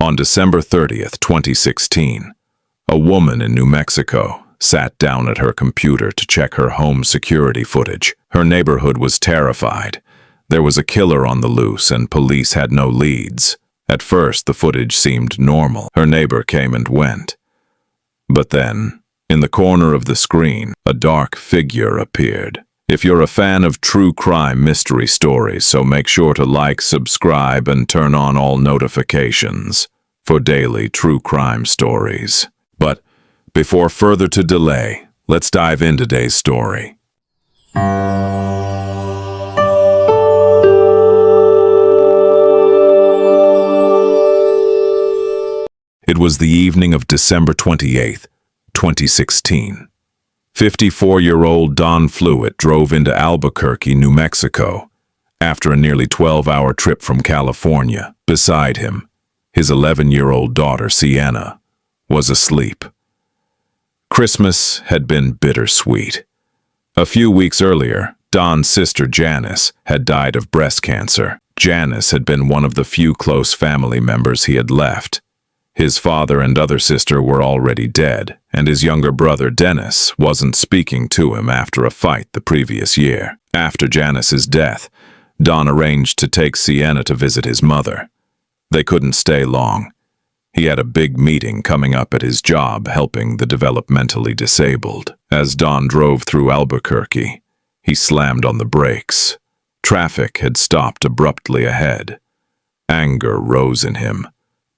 On December 30th, 2016, a woman in New Mexico sat down at her computer to check her home security footage. Her neighborhood was terrified. There was a killer on the loose and police had no leads. At first, the footage seemed normal. Her neighbor came and went. But then, in the corner of the screen, a dark figure appeared. If you're a fan of true crime mystery stories, so make sure to like, subscribe, and turn on all notifications for daily true crime stories. But before further to delay, let's dive into today's story. It was the evening of December 28th, 2016. 54-year-old Don Fluitt drove into Albuquerque, New Mexico, after a nearly 12-hour trip from California. Beside him, his 11-year-old daughter, Sienna, was asleep. Christmas had been bittersweet. A few weeks earlier, Don's sister Janice had died of breast cancer. Janice had been one of the few close family members he had left. His father and other sister were already dead, and his younger brother Dennis wasn't speaking to him after a fight the previous year. After Janice's death, Don arranged to take Sienna to visit his mother. They couldn't stay long. He had a big meeting coming up at his job helping the developmentally disabled. As Don drove through Albuquerque, he slammed on the brakes. Traffic had stopped abruptly ahead. Anger rose in him.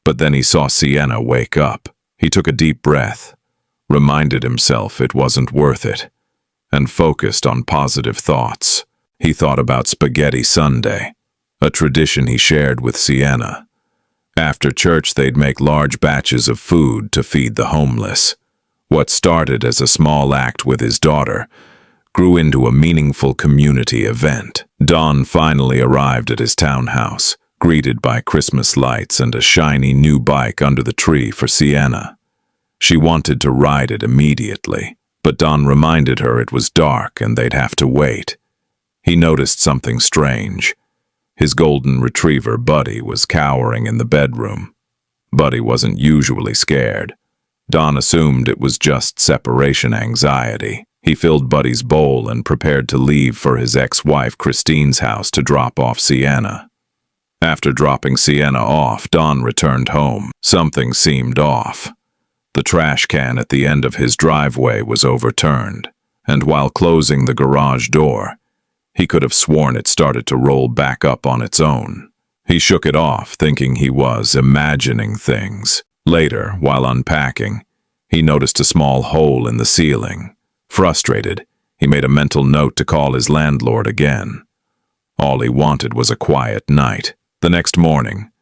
But then he saw Sienna wake up. He took a deep breath, reminded himself it wasn't worth it, and focused on positive thoughts. He thought about Spaghetti Sunday, a tradition he shared with Sienna. After church, they'd make large batches of food to feed the homeless. What started as a small act with his daughter grew into a meaningful community event. Don finally arrived at his townhouse, greeted by Christmas lights and a shiny new bike under the tree for Sienna. She wanted to ride it immediately, but Don reminded her it was dark and they'd have to wait. He noticed something strange. His golden retriever, Buddy, was cowering in the bedroom. Buddy wasn't usually scared. Don assumed it was just separation anxiety. He filled Buddy's bowl and prepared to leave for his ex-wife Christine's house to drop off Sienna. After dropping Sienna off, Don returned home. Something seemed off. The trash can at the end of his driveway was overturned, and while closing the garage door, he could have sworn it started to roll back up on its own. He shook it off, thinking he was imagining things. Later, while unpacking, he noticed a small hole in the ceiling. Frustrated, he made a mental note to call his landlord again. All he wanted was a quiet night. The next morning,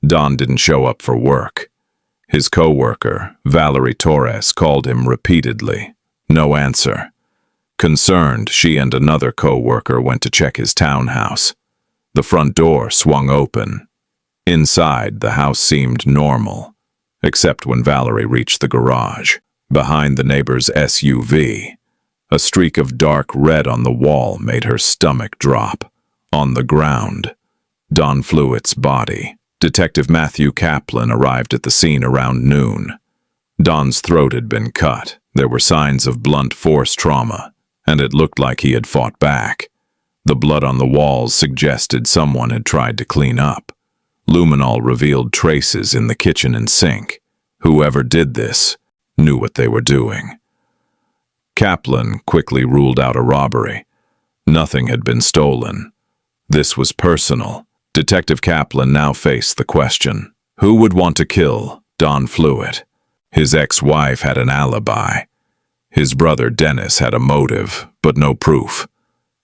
Don didn't show up for work. His co-worker, Valerie Torres, called him repeatedly. No answer. Concerned, she and another co-worker went to check his townhouse. The front door swung open. Inside, the house seemed normal, except when Valerie reached the garage. Behind the neighbor's SUV, a streak of dark red on the wall made her stomach drop. On the ground, Don Fluitt's body. Detective Matthew Kaplan arrived at the scene around noon. Don's throat had been cut. There were signs of blunt force trauma, and it looked like he had fought back. The blood on the walls suggested someone had tried to clean up. Luminol revealed traces in the kitchen and sink. Whoever did this knew what they were doing. Kaplan quickly ruled out a robbery. Nothing had been stolen. This was personal. Detective Kaplan now faced the question: who would want to kill Don Fluitt? His ex-wife had an alibi. His brother Dennis had a motive, but no proof.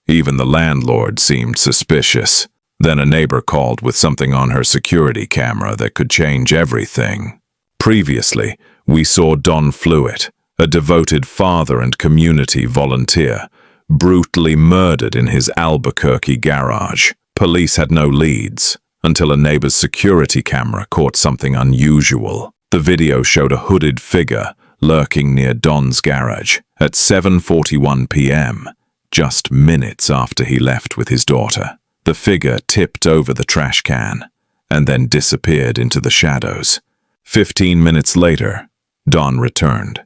Even the landlord seemed suspicious. Then a neighbor called with something on her security camera that could change everything. Previously, we saw Don Fluitt, a devoted father and community volunteer, brutally murdered in his Albuquerque garage. Police had no leads until a neighbor's security camera caught something unusual. The video showed a hooded figure lurking near Don's garage at 7:41 p.m., just minutes after he left with his daughter. The figure tipped over the trash can and then disappeared into the shadows. 15 minutes later, Don returned.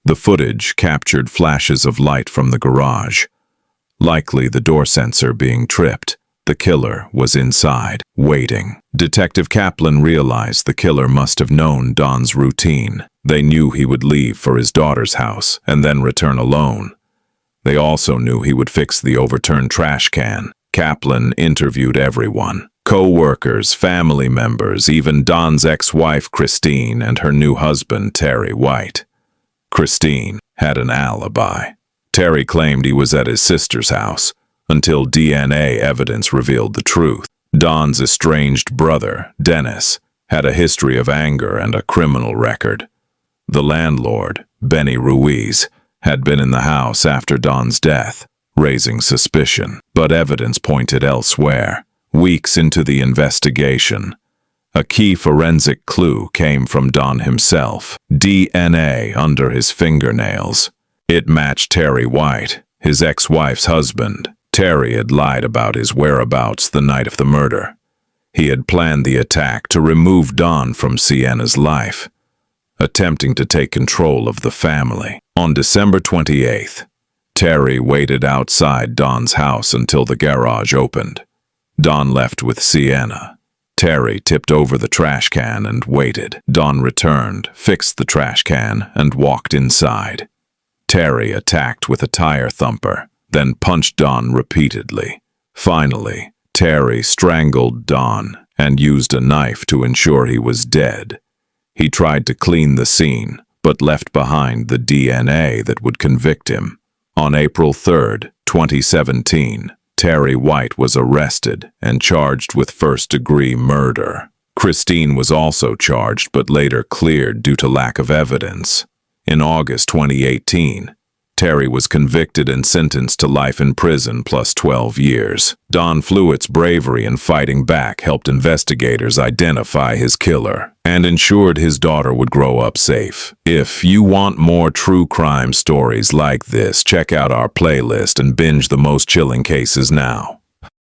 The footage captured flashes of light from the garage. Likely the door sensor being tripped. The killer was inside, waiting. Detective Kaplan realized the killer must have known Don's routine. They knew he would leave for his daughter's house and then return alone. They also knew he would fix the overturned trash can. Kaplan interviewed everyone. Co-workers, family members, even Don's ex-wife Christine and her new husband Terry White. Christine had an alibi. Terry claimed he was at his sister's house, until DNA evidence revealed the truth. Don's estranged brother, Dennis, had a history of anger and a criminal record. The landlord, Benny Ruiz, had been in the house after Don's death, raising suspicion, but evidence pointed elsewhere. Weeks into the investigation, a key forensic clue came from Don himself. DNA under his fingernails. It matched Terry White, his ex-wife's husband. Terry had lied about his whereabouts the night of the murder. He had planned the attack to remove Don from Sienna's life, attempting to take control of the family. On December 28th, Terry waited outside Don's house until the garage opened. Don left with Sienna. Terry tipped over the trash can and waited. Don returned, fixed the trash can, and walked inside. Terry attacked with a tire thumper, then punched Don repeatedly. Finally, Terry strangled Don and used a knife to ensure he was dead. He tried to clean the scene, but left behind the DNA that would convict him. On April 3, 2017, Terry White was arrested and charged with first-degree murder. Christine was also charged but later cleared due to lack of evidence. In August 2018, Terry was convicted and sentenced to life in prison plus 12 years. Don Fluitt's bravery in fighting back helped investigators identify his killer and ensured his daughter would grow up safe. If you want more true crime stories like this, check out our playlist and binge the most chilling cases now.